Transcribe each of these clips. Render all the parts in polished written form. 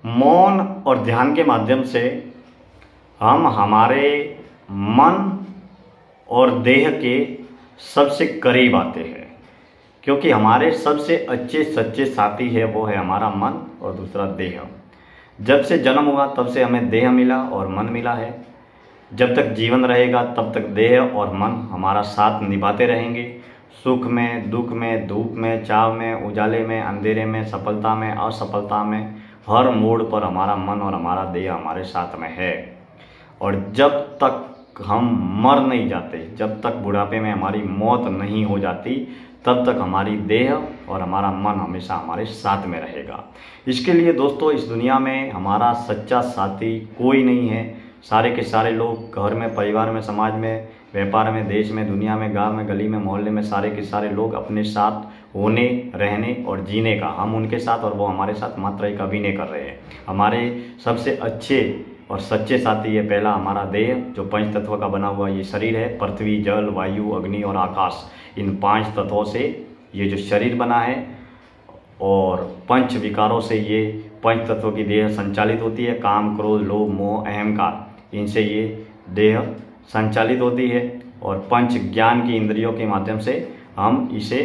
मौन और ध्यान के माध्यम से हम हमारे मन और देह के सबसे करीब आते हैं, क्योंकि हमारे सबसे अच्छे सच्चे साथी है वो है हमारा मन और दूसरा देह। जब से जन्म हुआ तब से हमें देह मिला और मन मिला है। जब तक जीवन रहेगा तब तक देह और मन हमारा साथ निभाते रहेंगे, सुख में, दुख में, धूप में, छाँव में, उजाले में, अंधेरे में, सफलता में, असफलता में, हर मोड़ पर हमारा मन और हमारा देह हमारे साथ में है। और जब तक हम मर नहीं जाते, जब तक बुढ़ापे में हमारी मौत नहीं हो जाती, तब तक हमारी देह और हमारा मन हमेशा हमारे साथ में रहेगा। इसके लिए दोस्तों, इस दुनिया में हमारा सच्चा साथी कोई नहीं है। सारे के सारे लोग घर में, परिवार में, समाज में, व्यापार में, देश में, दुनिया में, गांव में, गली में, मोहल्ले में, सारे के सारे लोग अपने साथ होने, रहने और जीने का हम उनके साथ और वो हमारे साथ मात्र एक अभिनय कर रहे हैं। हमारे सबसे अच्छे और सच्चे साथी है पहला हमारा देह, जो पंच तत्व का बना हुआ ये शरीर है। पृथ्वी, जल, वायु, अग्नि और आकाश, इन 5 तत्वों से ये जो शरीर बना है और पंच विकारों से ये पंच तत्वों की देह संचालित होती है। काम, क्रोध, लोभ, मोह, अहंकार, इनसे ये देह संचालित होती है। और पंच ज्ञान की इंद्रियों के माध्यम से हम इसे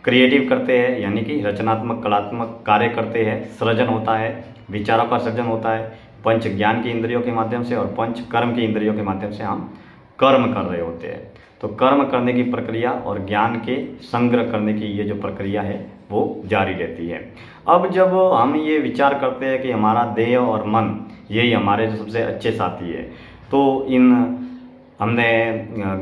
क्रिएटिव करते हैं, यानी कि रचनात्मक, कलात्मक कार्य करते हैं, सृजन होता है, विचारों का सृजन होता है पंच ज्ञान की इंद्रियों के माध्यम से। और पंच कर्म की इंद्रियों के माध्यम से हम कर्म कर रहे होते हैं। तो कर्म करने की प्रक्रिया और ज्ञान के संग्रह करने की ये जो प्रक्रिया है वो जारी रहती है। अब जब हम ये विचार करते हैं कि हमारा देह और मन यही हमारे सबसे अच्छे साथी है, तो हमने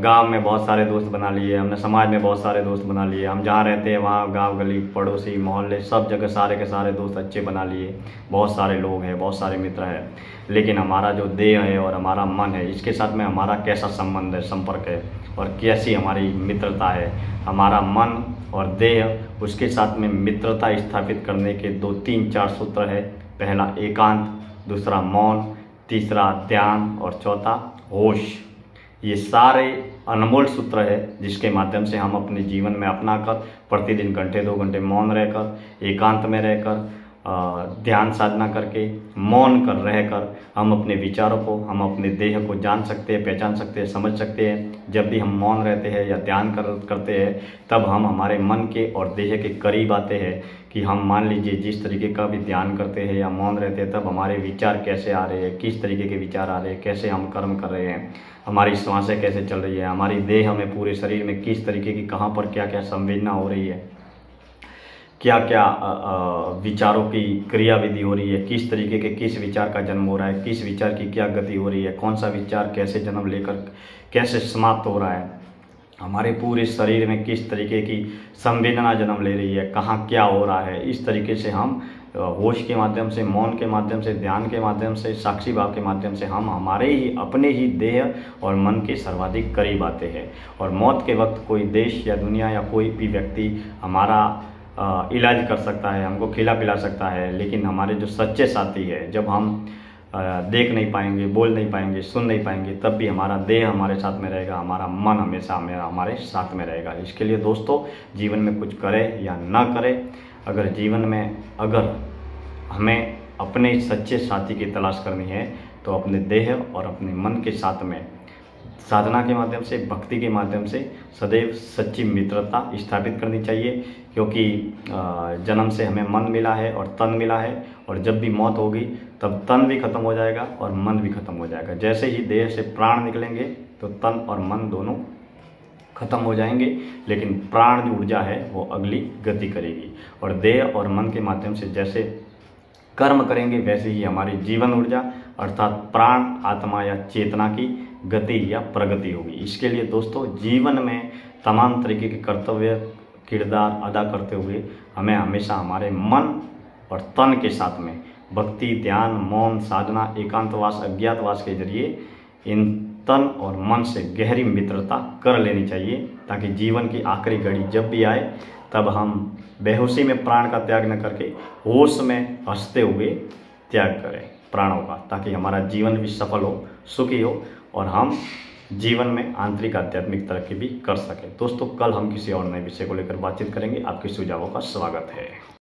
गांव में बहुत सारे दोस्त बना लिए, हमने समाज में बहुत सारे दोस्त बना लिए, हम जहाँ रहते हैं वहाँ गांव, गली, पड़ोसी, मोहल्ले, सब जगह सारे के सारे दोस्त अच्छे बना लिए, बहुत सारे लोग हैं, बहुत सारे मित्र हैं। लेकिन हमारा जो देह है और हमारा मन है, इसके साथ में हमारा कैसा संबंध है, संपर्क है और कैसी हमारी मित्रता है। हमारा मन और देह, उसके साथ में मित्रता स्थापित करने के 2, 3, 4 सूत्र है। पहला एकांत, दूसरा मौन, तीसरा ध्यान और चौथा होश। ये सारे अनमोल सूत्र है जिसके माध्यम से हम अपने जीवन में अपना कर प्रतिदिन घंटे 2 घंटे मौन रहकर, एकांत में रहकर, ध्यान साधना करके, मौन कर रहकर हम अपने विचारों को, हम अपने देह को जान सकते हैं, पहचान सकते हैं, समझ सकते हैं। जब भी हम मौन रहते हैं या ध्यान करते हैं, तब हम हमारे मन के और देह के करीब आते हैं। कि हम मान लीजिए जिस तरीके का भी ध्यान करते हैं या मौन रहते हैं, तब हमारे विचार कैसे आ रहे हैं, किस तरीके के विचार आ रहे हैं, कैसे हम कर्म कर रहे हैं, हमारी श्वासें कैसे चल रही है, हमारी देह में, पूरे शरीर में किस तरीके की, कहाँ पर क्या क्या संवेदना हो रही है, क्या क्या विचारों की क्रियाविधि हो रही है, किस तरीके के किस विचार का जन्म हो रहा है, किस विचार की क्या गति हो रही है, कौन सा विचार कैसे जन्म लेकर कैसे समाप्त हो रहा है, हमारे पूरे शरीर में किस तरीके की संवेदना जन्म ले रही है, कहाँ क्या हो रहा है। इस तरीके से हम होश के माध्यम से, मौन के माध्यम से, ध्यान के माध्यम से, साक्षी भाव के माध्यम से हम हमारे ही अपने ही देह और मन के सर्वाधिक करीब आते हैं। और मौत के वक्त कोई देश या दुनिया या कोई भी व्यक्ति हमारा इलाज कर सकता है, हमको खिला पिला सकता है, लेकिन हमारे जो सच्चे साथी है, जब हम देख नहीं पाएंगे, बोल नहीं पाएंगे, सुन नहीं पाएंगे, तब भी हमारा देह हमारे साथ में रहेगा, हमारा मन हमेशा हमारे साथ में रहेगा। इसके लिए दोस्तों, जीवन में कुछ करें या ना करें, अगर जीवन में अगर हमें अपने सच्चे साथी की तलाश करनी है, तो अपने देह और अपने मन के साथ में साधना के माध्यम से, भक्ति के माध्यम से सदैव सच्ची मित्रता स्थापित करनी चाहिए। क्योंकि जन्म से हमें मन मिला है और तन मिला है, और जब भी मौत होगी तब तन भी खत्म हो जाएगा और मन भी खत्म हो जाएगा। जैसे ही देह से प्राण निकलेंगे तो तन और मन दोनों खत्म हो जाएंगे, लेकिन प्राण जो ऊर्जा है वो अगली गति करेगी। और देह और मन के माध्यम से जैसे कर्म करेंगे, वैसे ही हमारी जीवन ऊर्जा अर्थात प्राण, आत्मा या चेतना की गति या प्रगति होगी। इसके लिए दोस्तों, जीवन में तमाम तरीके के कर्तव्य किरदार अदा करते हुए हमें हमेशा हमारे मन और तन के साथ में भक्ति, ध्यान, मौन, साधना, एकांतवास, अज्ञातवास के जरिए इन तन और मन से गहरी मित्रता कर लेनी चाहिए, ताकि जीवन की आखिरी घड़ी जब भी आए तब हम बेहोशी में प्राण का त्याग न करके होश में हंसते हुए त्याग करें प्राणों का, ताकि हमारा जीवन भी सफल हो, सुखी हो और हम जीवन में आंतरिक आध्यात्मिक तरक्की भी कर सकें। दोस्तों, कल हम किसी और नए विषय को लेकर बातचीत करेंगे। आपके सुझावों का स्वागत है।